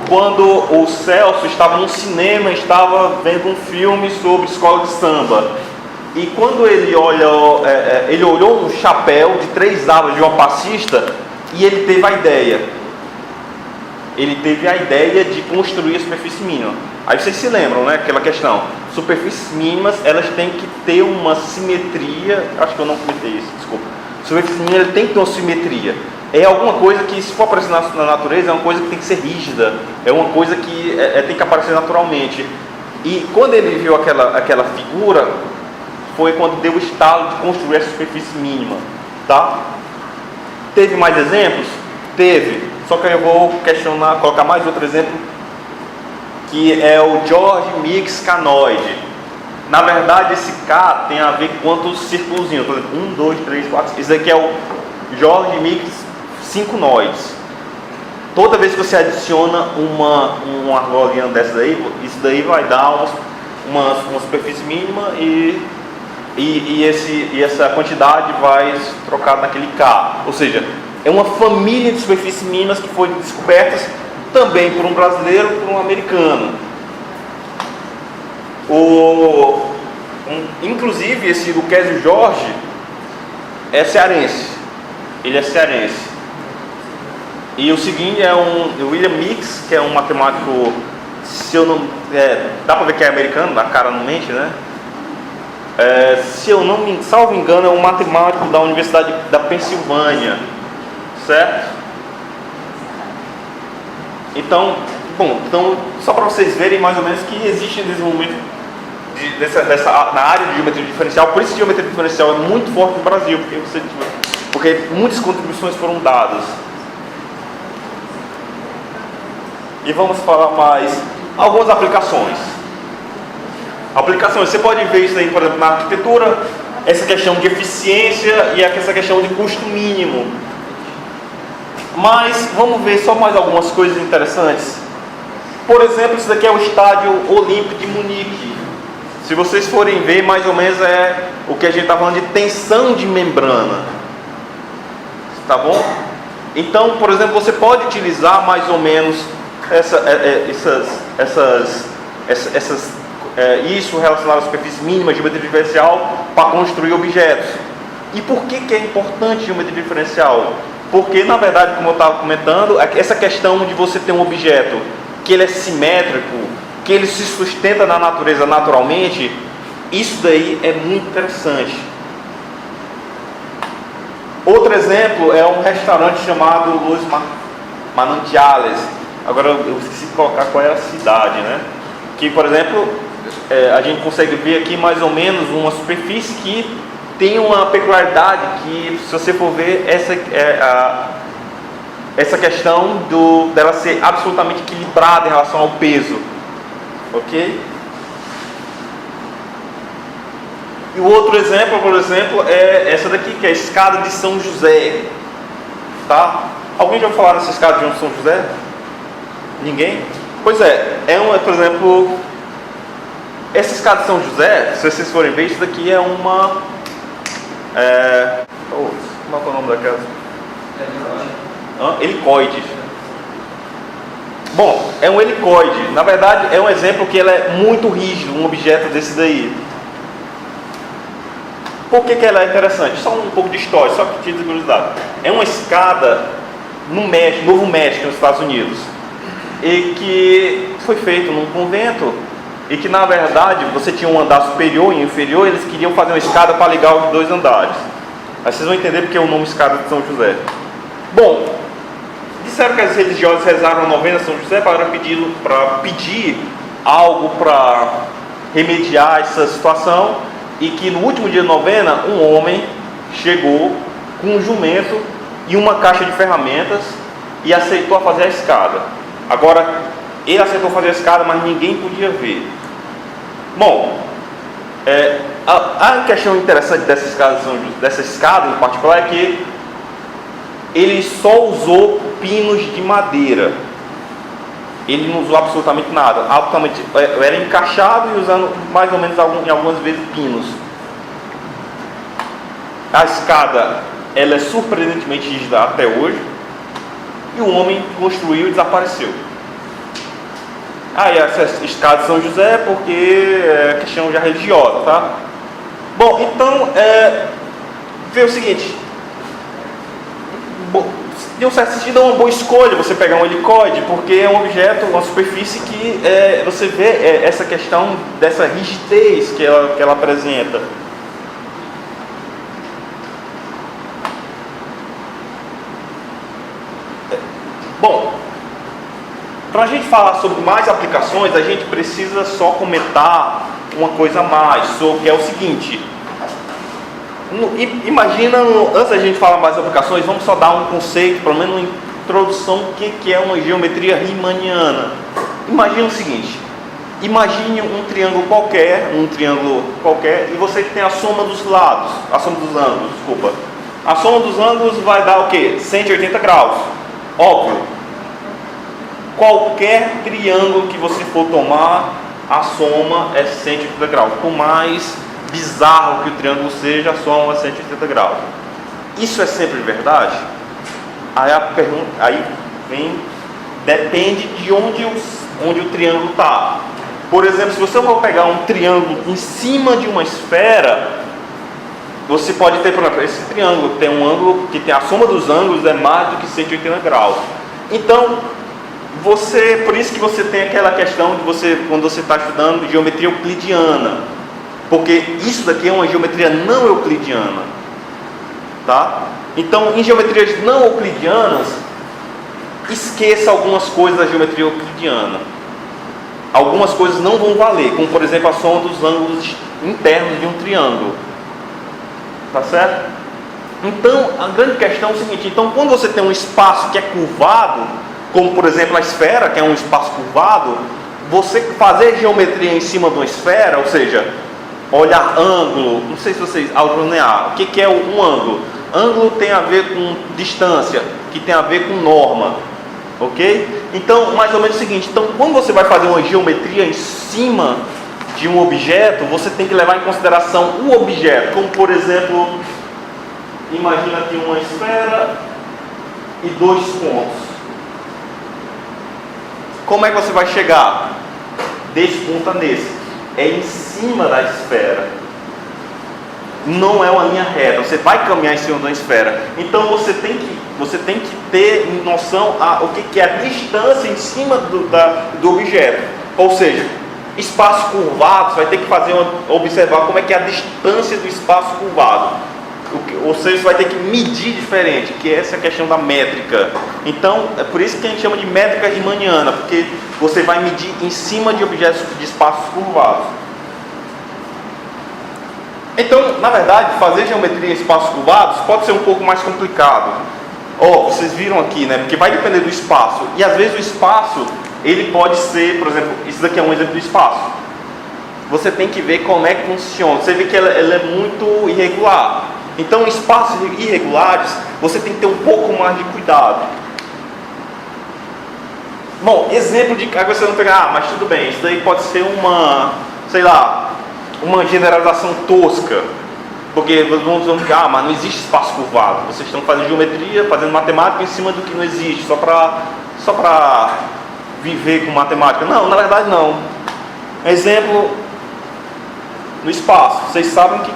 quando o Celso estava no cinema, estava vendo um filme sobre escola de samba. E quando ele olhou um chapéu de 3 abas de uma passista, e ele teve a ideia. Ele teve a ideia de construir a superfície mínima. Aí vocês se lembram, né? Aquela questão. Superfícies mínimas, elas têm que ter uma simetria. Acho que eu não comentei isso, desculpa. Superfície mínima tem que ter uma simetria. É alguma coisa que, se for aparecer na natureza, é uma coisa que tem que ser rígida. É uma coisa que tem que aparecer naturalmente. E quando ele viu aquela figura, foi quando deu o estalo de construir essa superfície mínima, tá? Teve mais exemplos? Teve. Só que eu vou colocar mais outro exemplo, que é o George Mix Canoide. Na verdade, esse K tem a ver com quantos círculos. Por exemplo, 1, 2, 3, 4. Esse aqui é o George Mix Cinconoides. Toda vez que você adiciona uma argolinha dessa daí, isso daí vai dar uma superfície mínima e essa quantidade vai trocar naquele K. Ou seja, é uma família de superfícies mínimas que foram descobertas também por um brasileiro e por um americano. Inclusive, esse Luquezio Jorge é cearense. Ele é cearense. E o seguinte é o William Mix, que é um matemático, dá para ver que é americano, a cara não mente, né? Salvo engano, é um matemático da Universidade da Pensilvânia, certo? Então, só para vocês verem mais ou menos que existe desenvolvimento na área de geometria diferencial. Por isso, geometria diferencial é muito forte no Brasil, porque muitas contribuições foram dadas. E vamos falar mais algumas aplicações. Você pode ver isso aí, por exemplo, na arquitetura, essa questão de eficiência e essa questão de custo mínimo. Mas vamos ver só mais algumas coisas interessantes. Por exemplo, isso daqui é o Estádio Olímpico de Munique. Se vocês forem ver, mais ou menos é o que a gente está falando de tensão de membrana. Tá bom? Então, por exemplo, você pode utilizar mais ou menos isso relacionado à superfície mínima, geometria diferencial, para construir objetos. E por que é importante geometria diferencial? Porque, na verdade, como eu estava comentando, essa questão de você ter um objeto que ele é simétrico, que ele se sustenta na natureza naturalmente, isso daí é muito interessante. Outro exemplo é um restaurante chamado Los Manantiales. Agora eu esqueci de colocar qual é a cidade, né? Que, por exemplo, a gente consegue ver aqui mais ou menos uma superfície que tem uma peculiaridade que, se você for ver, essa questão dela ser absolutamente equilibrada em relação ao peso, ok? E o outro exemplo, por exemplo, é essa daqui, que é a escada de São José, tá? Alguém já ouviu falar nessa escada de São José? Ninguém? Pois é, por exemplo, essa escada de São José, se vocês forem ver, isso daqui é uma... como é o nome daquela? Helicoide. Bom, é um helicoide. Na verdade, é um exemplo que ela é muito rígido, um objeto desse daí. Por que ela é interessante? Só um pouco de história, só que de curiosidade. É uma escada no Novo México, nos Estados Unidos, e que foi feito num convento, e que na verdade você tinha um andar superior e inferior, e eles queriam fazer uma escada para ligar os dois andares. Aí vocês vão entender porque é o nome escada de São José. Bom, disseram que as religiosas rezaram a novena São José para pedir algo para remediar essa situação, e que no último dia de novena um homem chegou com um jumento e uma caixa de ferramentas e aceitou fazer a escada. Agora, ele aceitou fazer a escada, mas ninguém podia ver. Bom, a questão interessante dessa escada em particular é que ele só usou pinos de madeira. Ele não usou absolutamente nada. Era encaixado e usando mais ou menos em algumas vezes pinos. A escada, ela é surpreendentemente rígida até hoje. E o homem construiu e desapareceu. Aí essa escada de São José porque é questão já religiosa, tá? Bom, então vê o seguinte. De um certo sentido é uma boa escolha você pegar um helicoide, porque é um objeto, uma superfície que você vê essa questão dessa rigidez que ela apresenta. Bom, para a gente falar sobre mais aplicações, a gente precisa só comentar uma coisa a mais, que é o seguinte. Imagina, antes da gente falar mais aplicações, vamos só dar um conceito, pelo menos uma introdução do que é uma geometria riemanniana. Imagina o seguinte: imagine um triângulo qualquer, e você tem a soma dos lados, a soma dos ângulos, desculpa. A soma dos ângulos vai dar o quê? 180 graus. Óbvio. Qualquer triângulo que você for tomar, a soma é 180 graus. Por mais bizarro que o triângulo seja, a soma é 180 graus. Isso é sempre verdade? Aí a pergunta depende de onde o triângulo está. Por exemplo, se você for pegar um triângulo em cima de uma esfera, você pode ter, por exemplo, esse triângulo tem um ângulo que tem a soma dos ângulos é mais do que 180 graus. Então, por isso que você tem aquela questão de quando você está estudando geometria euclidiana, porque isso daqui é uma geometria não euclidiana, tá? Então, em geometrias não euclidianas, esqueça algumas coisas da geometria euclidiana. Algumas coisas não vão valer, como por exemplo a soma dos ângulos internos de um triângulo, tá certo? Então, a grande questão é o seguinte: então, quando você tem um espaço que é curvado, como por exemplo a esfera, que é um espaço curvado, você fazer geometria em cima de uma esfera, ou seja, olhar ângulo, não sei se vocês, álgebra linear, o que é um ângulo? Ângulo tem a ver com distância, que tem a ver com norma, ok? Então, mais ou menos o seguinte: então, quando você vai fazer uma geometria em cima de um objeto, você tem que levar em consideração o objeto, como por exemplo, imagina aqui uma esfera e dois pontos. Como é que você vai chegar desse ponto a nesse? É em cima da esfera. Não é uma linha reta. Você vai caminhar em cima da esfera. Então você tem que ter noção o que é a distância em cima do objeto. Ou seja, Espaços curvados, vai ter que observar como é que é a distância do espaço curvado. Ou seja, você vai ter que medir diferente, que essa é a questão da métrica. Então, é por isso que a gente chama de métrica riemanniana, porque você vai medir em cima de objetos de espaços curvados. Então, na verdade, fazer geometria em espaços curvados pode ser um pouco mais complicado. Vocês viram aqui, né? Porque vai depender do espaço. E às vezes o espaço, ele pode ser, por exemplo, isso daqui é um exemplo do espaço. Você tem que ver como é que funciona. Você vê que ela é muito irregular. Então, espaços irregulares, você tem que ter um pouco mais de cuidado. Bom, exemplo de... Aí você não pegar, mas tudo bem, isso daí pode ser uma, sei lá, uma generalização tosca. Porque vamos dizer, mas não existe espaço curvado. Vocês estão fazendo geometria, fazendo matemática em cima do que não existe, só para viver com matemática. Não, na verdade não. Exemplo no espaço. Vocês sabem que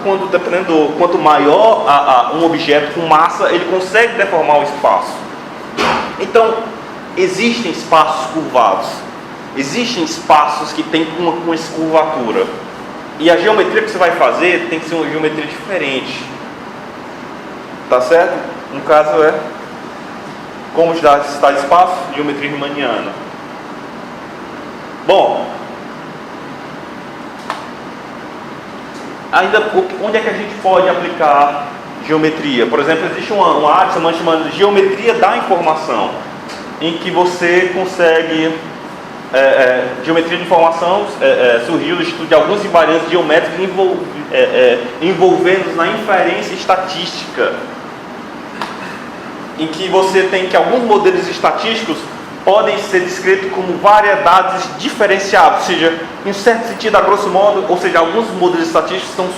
quanto maior um objeto com massa, ele consegue deformar o espaço. Então, existem espaços curvados. Existem espaços que têm uma essa curvatura. E a geometria que você vai fazer tem que ser uma geometria diferente. Tá certo? No caso como está espaço? Geometria riemanniana. Bom, ainda onde é que a gente pode aplicar geometria? Por exemplo, existe uma área chamada geometria da informação, em que você consegue... geometria de informação surgiu do estudo de alguns invariantes geométricos envolvendo na inferência estatística, em que você tem que alguns modelos estatísticos podem ser descritos como variedades diferenciadas, ou seja, em um certo sentido, a grosso modo, ou seja, alguns modelos estatísticos são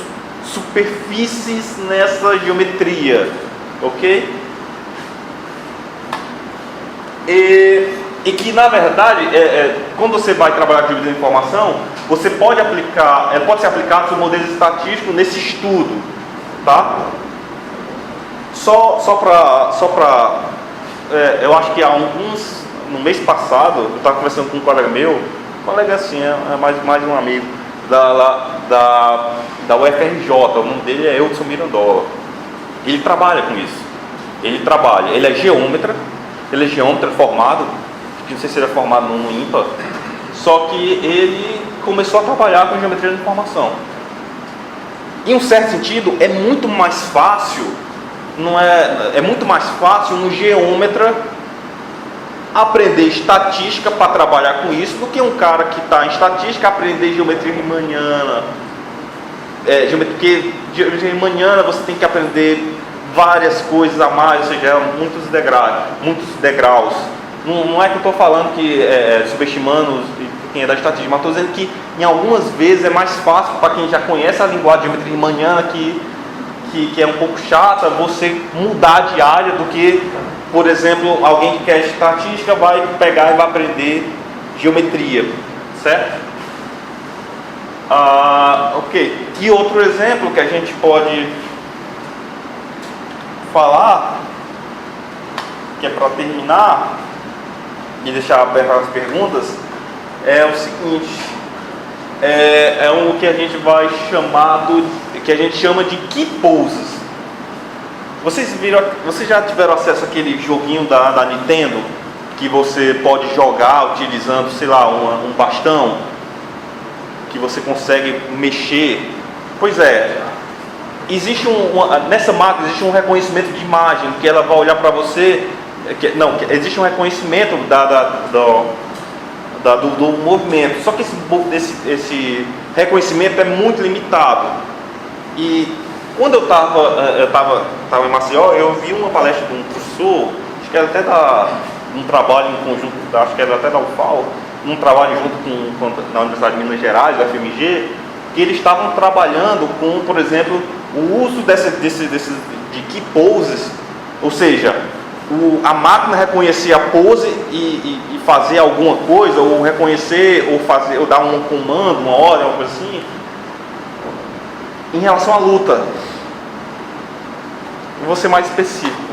superfícies nessa geometria, ok? E que, na verdade, quando você vai trabalhar com geometria de informação, você pode aplicar, pode ser aplicado sobre modelos estatísticos nesse estudo, tá? Só para eu acho que no mês passado, eu estava conversando com um colega meu, assim, mais um amigo, da UFRJ, o nome dele é Eudson Mirandola. Ele trabalha com isso. Ele é geômetra formado, que não sei se ele é formado no IMPA, só que ele começou a trabalhar com geometria de informação. Em um certo sentido, é muito mais fácil, é muito mais fácil um geômetra aprender estatística para trabalhar com isso do que um cara que está em estatística aprender geometria riemanniana. Porque geometria riemanniana você tem que aprender várias coisas a mais, ou seja, muitos degraus. Não é que eu estou falando que subestimando quem é da estatística, mas estou dizendo que em algumas vezes é mais fácil para quem já conhece a linguagem de geometria riemanniana, que é um pouco chata, você mudar de área do que, por exemplo, alguém que quer estatística vai pegar e vai aprender geometria, certo? Ok. E outro exemplo que a gente pode falar, que é para terminar e deixar abertas as perguntas, é o seguinte: é um que a gente vai que a gente chama de key poses. Vocês já tiveram acesso àquele joguinho da Nintendo que você pode jogar utilizando, sei lá, um bastão que você consegue mexer? Pois é, nessa máquina existe um reconhecimento de imagem, que ela vai olhar para você. Existe um reconhecimento do movimento, só que esse reconhecimento é muito limitado. E quando eu estava em Maceió, eu vi uma palestra de um professor, acho que era até um trabalho em conjunto, acho que era até da UFAL, um trabalho junto na Universidade de Minas Gerais, da FMG, que eles estavam trabalhando com, por exemplo, o uso de key poses, ou seja, a máquina reconhecer a pose e fazer alguma coisa, ou reconhecer, ou dar um comando, uma ordem, alguma coisa assim, em relação à luta. Eu vou ser mais específico.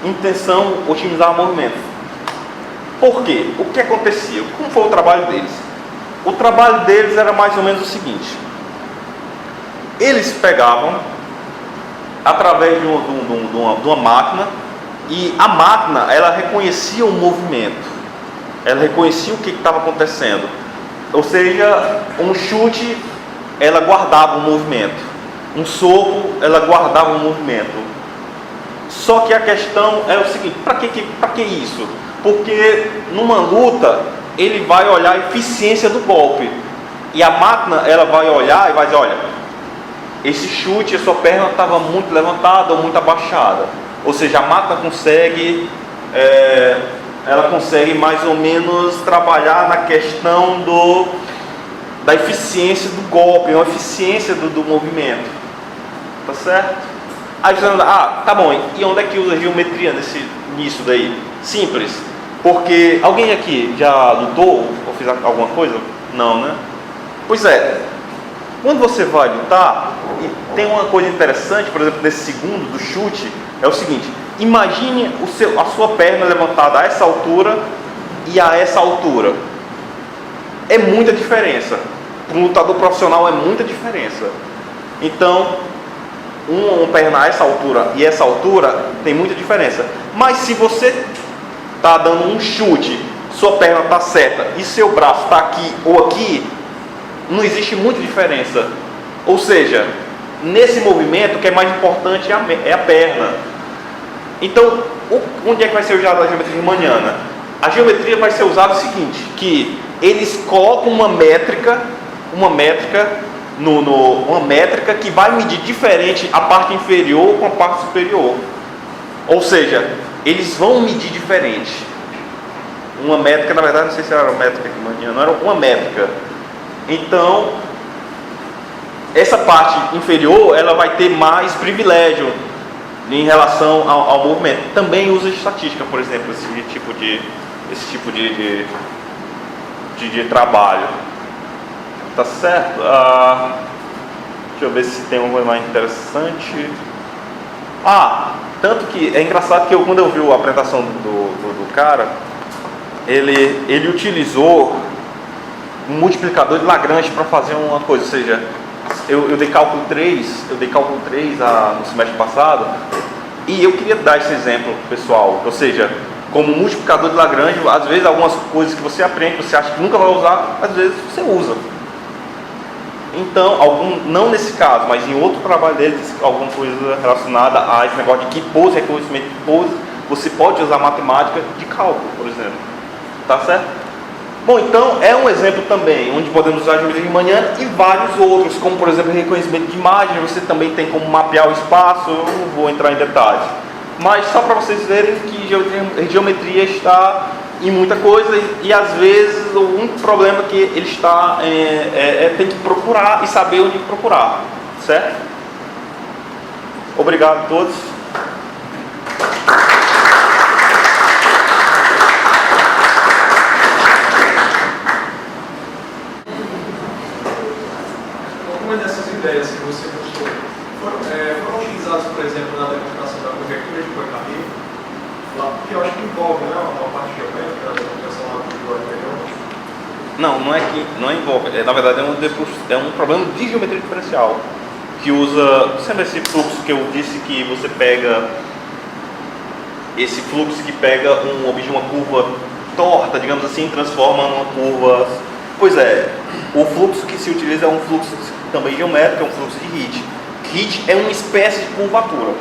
Intenção, otimizar o movimento. Por quê? O que acontecia? Como foi o trabalho deles? O trabalho deles era mais ou menos o seguinte: eles pegavam através de uma máquina, e a máquina, ela reconhecia o movimento, ela reconhecia o que estava acontecendo. Ou seja, um chute, ela guardava o movimento, um soco, ela guardava o movimento. Só que a questão é o seguinte: para que isso? Porque numa luta ele vai olhar a eficiência do golpe, e a máquina, ela vai olhar e vai dizer: olha, esse chute, a sua perna estava muito levantada ou muito abaixada. Ou seja, a máquina consegue, ela consegue mais ou menos trabalhar na questão da eficiência do golpe, a eficiência do movimento. Tá certo? Aí você anda, tá bom, e onde é que usa geometria nisso daí? Simples. Porque alguém aqui já lutou ou fez alguma coisa? Não, né? Pois é, quando você vai lutar, e tem uma coisa interessante, por exemplo, nesse segundo do chute, é o seguinte: imagine a sua perna levantada a essa altura e a essa altura. É muita diferença. Para um lutador profissional é muita diferença. Então, uma perna a essa altura e essa altura tem muita diferença. Mas se você está dando um chute, sua perna está certa e seu braço está aqui ou aqui, não existe muita diferença. Ou seja, nesse movimento, o que é mais importante é a perna. Então, onde é que vai ser usada a geometria riemanniana? A geometria vai ser usada o seguinte: que eles colocam uma métrica que vai medir diferente a parte inferior com a parte superior. Ou seja, eles vão medir diferente. Uma métrica, na verdade, não sei se era uma métrica riemanniana, não era uma métrica. Então, essa parte inferior, ela vai ter mais privilégio em relação ao movimento. Também usa estatística, por exemplo, esse tipo de trabalho. Tá certo? Deixa eu ver se tem uma coisa mais interessante. Tanto que é engraçado que quando eu vi a apresentação do cara, ele utilizou um multiplicador de Lagrange para fazer uma coisa. Ou seja, eu dei cálculo 3 no semestre passado, e eu queria dar esse exemplo pessoal. Ou seja, como multiplicador de Lagrange, às vezes algumas coisas que você aprende, você acha que nunca vai usar, às vezes você usa. Então, não nesse caso, mas em outro trabalho deles, alguma coisa relacionada a esse negócio de que pose, reconhecimento de pose, você pode usar matemática de cálculo, por exemplo. Tá certo? Bom, então é um exemplo também, onde podemos usar a geometria riemanniana e vários outros, como por exemplo reconhecimento de imagem. Você também tem como mapear o espaço. Eu não vou entrar em detalhes, mas só para vocês verem que geometria está em muita coisa, e às vezes o único problema é que ele está tem que procurar e saber onde procurar, certo? Obrigado a todos. Algumas dessas ideias que você mostrou foram utilizadas, por exemplo, na demonstração da cobertura de Poincaré? Porque eu acho que envolve, né, uma parte geométrica da demonstração lá do anterior. Não envolve. Na verdade é um problema de geometria diferencial, que usa sempre esse fluxo que eu disse, que você pega esse fluxo que pega um objeto, uma curva torta, digamos assim, transforma numa curva. Pois é, o fluxo que se utiliza é um fluxo também geométrico, é um fluxo de Ritz. Ritz é uma espécie de curvatura.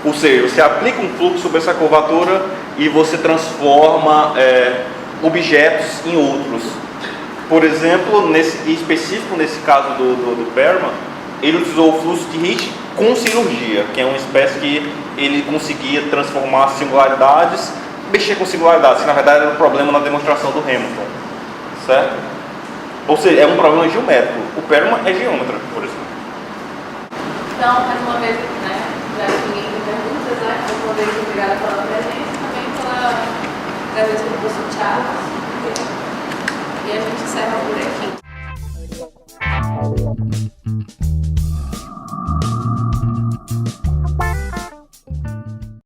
Ou seja, você aplica um fluxo sobre essa curvatura e você transforma objetos em outros. Por exemplo, específico nesse caso do Perman, ele utilizou o fluxo de Ritz com cirurgia, que é uma espécie que ele conseguia transformar singularidades, mexer com singularidades, que na verdade era um problema na demonstração do Hamilton. Certo? Ou seja, é um problema geométrico. O Perman é geômetra, por exemplo. Então, mais uma vez, né, já que ninguém tem perguntas, né, mais uma vez, obrigada pela presença, também pela presença do professor Thiago. E a gente encerra por aqui.